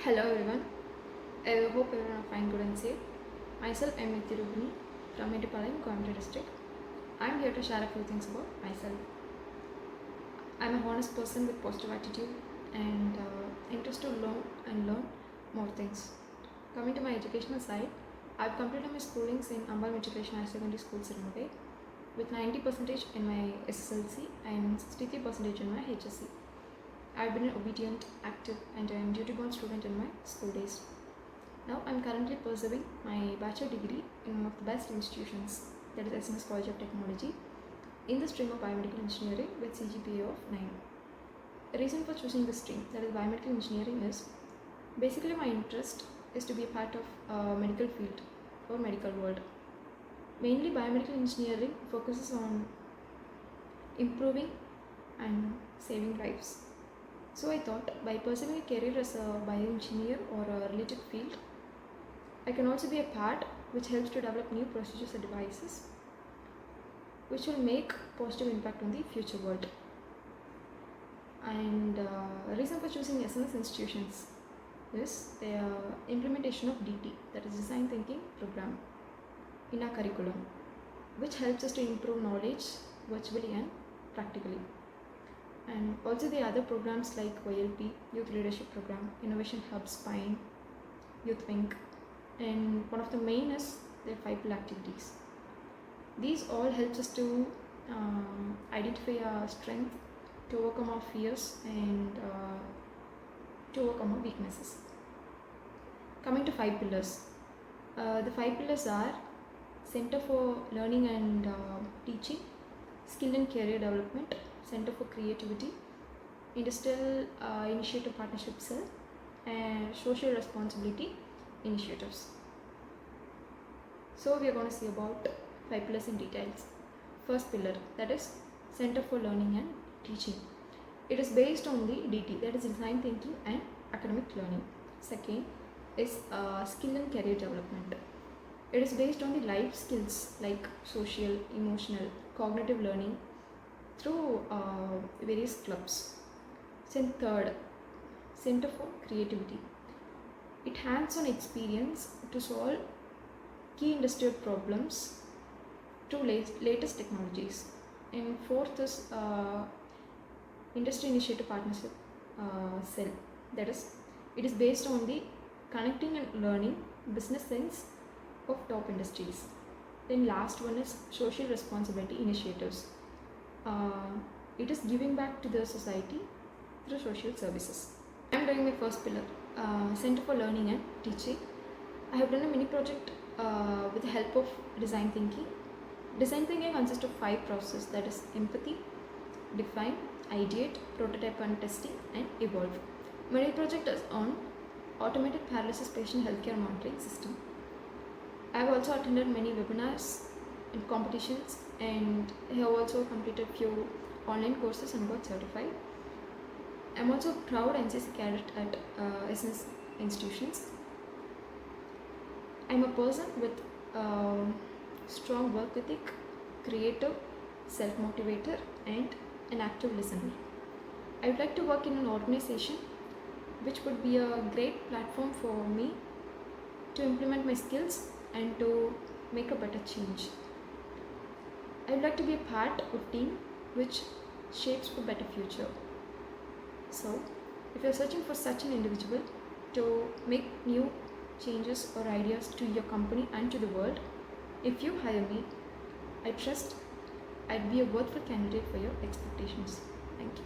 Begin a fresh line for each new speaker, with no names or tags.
Hello everyone. I hope everyone are fine, good and safe. Myself, I am Nitya Rubini from Medipalayam, Coimbatore district. I am here to share a few things about myself. I am a honest person with positive attitude and interest to learn more things. Coming to my educational side, I have completed my schoolings in Ambal Matriculation Higher Secondary School, Sirmugay, with 90% in my SSLC and 63% in my HSC. I've been an obedient, active, and I am duty-bound student in my school days. Now I'm currently pursuing my bachelor degree in one of the best institutions, that is SMS College of Technology, in the stream of biomedical engineering with CGPA of 9. The reason for choosing this stream, that is biomedical engineering, is basically my interest is to be a part of medical field or medical world. Mainly biomedical engineering focuses on improving and saving lives. So I thought by pursuing a career as a bioengineer or a related field, I can also be a part which helps to develop new procedures and devices which will make positive impact on the future world. And the reason for choosing SNS institutions is the implementation of DT, that is Design Thinking Program, in our curriculum, which helps us to improve knowledge virtually and practically. And also the other programs like YLP, Youth Leadership Program, Innovation Hub, Spine, Youth Wing, and one of the main is their 5 pillar activities. These all helps us to identify our strength, to overcome our fears, and to overcome our weaknesses. Coming to 5 pillars. The 5 pillars are Center for Learning and Teaching, Skill and Career Development, Center for Creativity, Industrial Initiative Partnership Cell, and Social Responsibility Initiatives. So we are going to see about 5 pillars in details. First pillar, that is Center for Learning and Teaching. It is based on the DT, that is Design Thinking and Academic Learning. Second is Skill and Career Development. It is based on the life skills like social, emotional, cognitive learning through various clubs. Then third, Center for Creativity. It hands-on experience to solve key industrial problems through latest technologies. And fourth is Industry Initiative Partnership Cell. That is, it is based on the connecting and learning business sense of top industries. Then last one is Social Responsibility Initiatives. It is giving back to the society through social services. I am doing my first pillar, Center for Learning and Teaching. I have done a mini project with the help of Design Thinking. Design Thinking consists of 5 processes, that is empathy, define, ideate, prototype and testing, and evolve. My mini project is on automated paralysis patient healthcare monitoring system. I have also attended many webinars and competitions, and I have also completed few online courses and got certified. I am also a proud NCC cadet at SNS institutions. I am a person with strong work ethic, creative, self-motivator, and an active listener. I would like to work in an organization which would be a great platform for me to implement my skills and to make a better change. I would like to be a part of a team which shapes for better future. So, if you are searching for such an individual to make new changes or ideas to your company and to the world, if you hire me, I trust I'd be a worthwhile candidate for your expectations. Thank you.